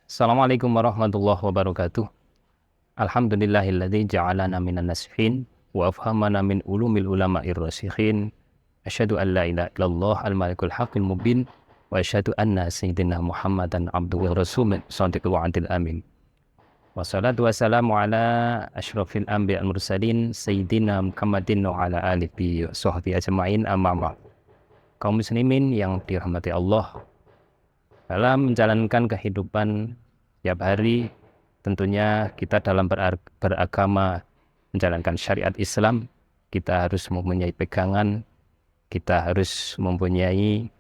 Assalamualaikum warahmatullahi wabarakatuh. Alhamdulillahilladzi ja'alana minan nasihin wa afhamana min ulumil ulama'ir rasikhin. Asyhadu an la ilaha illallah al-malikul haqqil mubin wa asyhadu anna sayyidina Muhammadan abduhu wa rasuluh shadiqul wa'dil amin. Wassalatu wassalamu ala asyrafil anbiya al mursalin sayyidina Muhammadin wa ala alihi wa sahbihi ajma'in amma ba'd. Kaum muslimin yang dirahmati Allah, dalam menjalankan kehidupan tiap hari, tentunya kita dalam beragama, menjalankan syariat Islam, kita harus mempunyai pegangan, kita harus mempunyai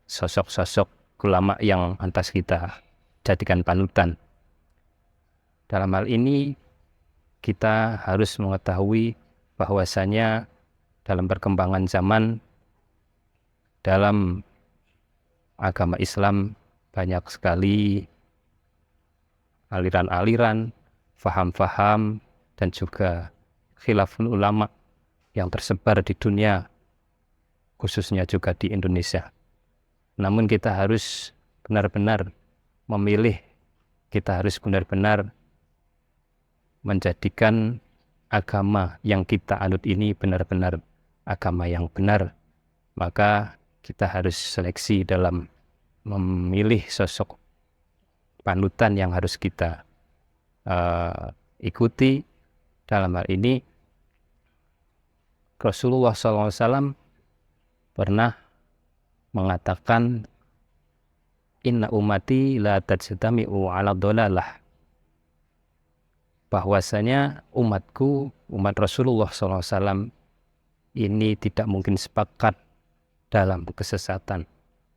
sosok-sosok ulama yang pantas kita jadikan panutan. Dalam hal ini, kita harus mengetahui bahwasanya dalam perkembangan zaman, dalam agama Islam banyak sekali aliran-aliran, faham-faham, dan juga khilaful ulama yang tersebar di dunia, khususnya juga di Indonesia. Namun kita harus benar-benar memilih, kita harus benar-benar menjadikan agama yang kita anut ini benar-benar agama yang benar. Maka kita harus seleksi dalam memilih sosok panutan yang harus kita ikuti. Dalam hal ini Rasulullah SAW pernah mengatakan, inna ummati la tajtami'u ala dhalalah, bahwasanya umatku, umat Rasulullah SAW ini tidak mungkin sepakat dalam kesesatan.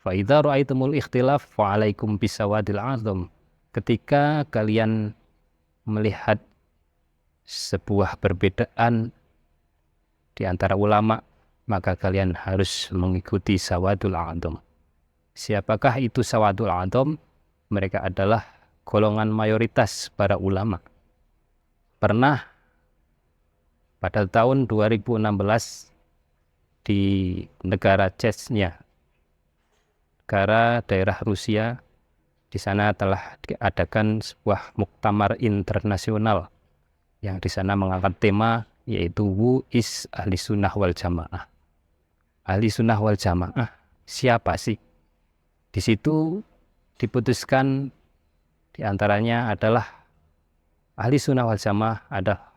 Fa idza ra'aitumul ikhtilaf fa 'alaikum bisawadil 'azam. Ketika kalian melihat sebuah perbedaan di antara ulama, maka kalian harus mengikuti sawadul 'azam. Siapakah itu sawadul 'azam? Mereka adalah golongan mayoritas para ulama. Pernah pada tahun 2016 di negara Chechnya, negara daerah Rusia, di sana telah diadakan sebuah muktamar internasional yang di sana mengangkat tema yaitu Who is Ahli Sunnah wal Jamaah. Ahli Sunnah wal Jamaah siapa sih? Di situ diputuskan di antaranya adalah Ahli Sunnah wal Jamaah adalah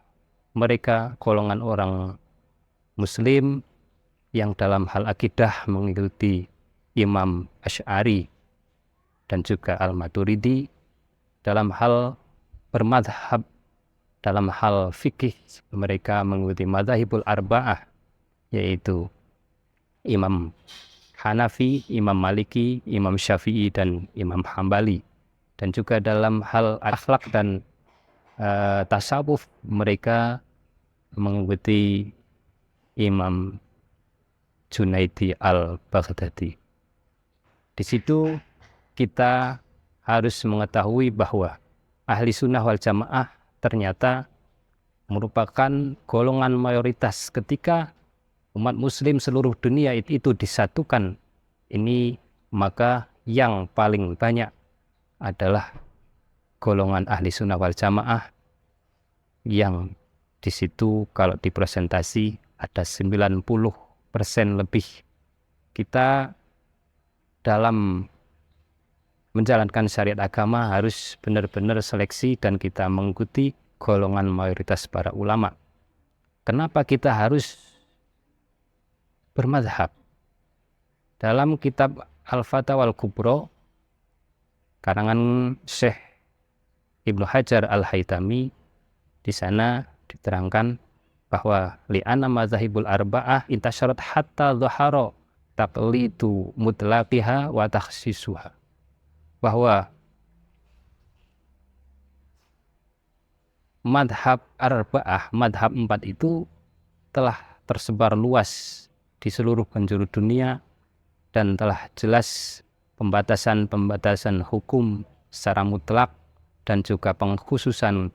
mereka golongan orang Muslim yang dalam hal akidah mengikuti Imam Asy'ari dan juga Al-Maturidi, dalam hal bermadhab, dalam hal fikih mereka mengikuti madzhabul arba'ah, yaitu Imam Hanafi, Imam Maliki, Imam Syafi'i, dan Imam Hambali. Dan juga dalam hal akhlak dan tasawuf mereka mengikuti Imam Junaidi al-Baghdadi. Di situ kita harus mengetahui bahwa ahli sunnah wal jamaah ternyata merupakan golongan mayoritas. Ketika umat muslim seluruh dunia itu disatukan ini, maka yang paling banyak adalah golongan ahli sunnah wal jamaah, yang di situ kalau dipresentasi ada 90% lebih. Kita dalam menjalankan syariat agama harus benar-benar seleksi dan kita mengikuti golongan mayoritas para ulama. Kenapa kita harus bermadhab? Dalam kitab Al-Fatawa Al-Kubra karangan Syekh Ibnu Hajar Al-Haytami, di sana diterangkan bahwa li'anna madzhabul arba'ah intasyarat hatta dhahara taqlidu mutlaqiha wa takhsisuha, bahwa madhab arba'ah, madhab 4 itu telah tersebar luas di seluruh penjuru dunia dan telah jelas pembatasan-pembatasan hukum secara mutlak dan juga pengkhususan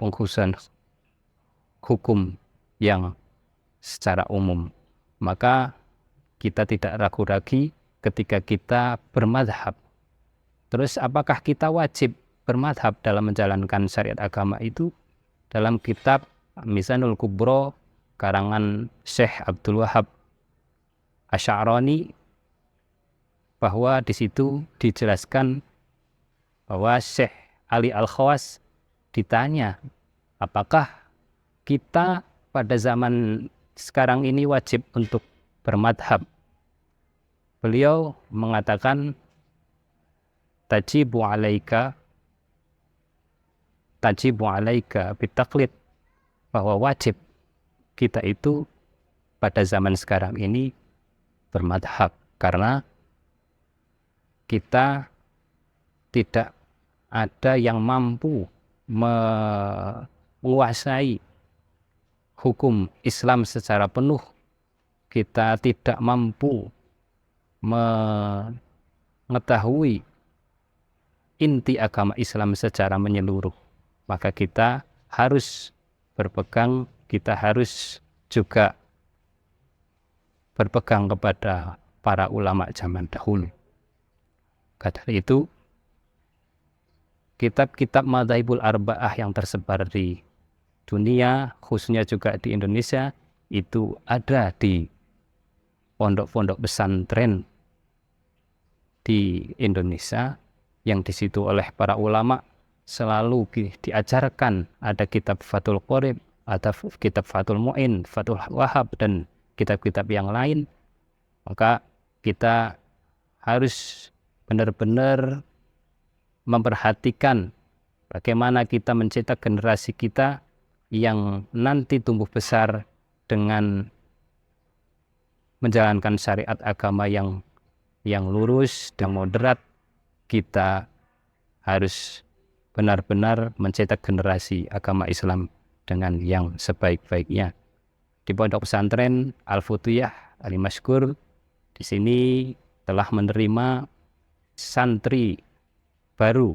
hukum yang secara umum. Maka kita tidak ragu lagi ketika kita bermadhab. Terus apakah kita wajib bermadhab dalam menjalankan syariat agama itu dalam kitab Mizanul Kubro karangan Syekh Abdul Wahab Asy'arani, bahwa di situ dijelaskan bahwa Syekh Ali Al-Khawas ditanya, apakah kita pada zaman sekarang ini wajib untuk bermadhab? Beliau mengatakan, tajibu alaika bitaklid, bahwa wajib kita itu pada zaman sekarang ini bermadhab, karena kita tidak ada yang mampu menguasai hukum Islam secara penuh, kita tidak mampu mengetahui inti agama Islam secara menyeluruh, maka kita harus kita harus juga berpegang kepada para ulama zaman dahulu. Karena itu, kitab-kitab Madzhabul Arba'ah yang tersebar di dunia, khususnya juga di Indonesia, itu ada di pondok-pondok pesantren di Indonesia, yang di situ oleh para ulama selalu diajarkan. Ada kitab Fathul Qorib, ada kitab Fathul Mu'in, Fathul Wahab, dan kitab-kitab yang lain. Maka kita harus benar-benar memperhatikan bagaimana kita mencetak generasi kita yang nanti tumbuh besar dengan menjalankan syariat agama yang lurus dan moderat. Kita harus benar-benar mencetak generasi agama Islam dengan yang sebaik-baiknya. Di pondok pesantren Al-Futuyah Al-Masykur di sini telah menerima santri baru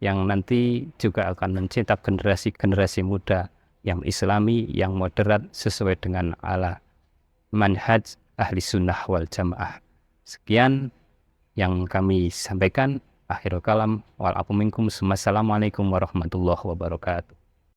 yang nanti juga akan mencetak generasi muda yang Islami, yang moderat, sesuai dengan ala manhaj ahli sunnah wal jamaah. Sekian yang kami sampaikan. Akhirul kalam, wal afu minkum. Assalamualaikum warahmatullahi wabarakatuh.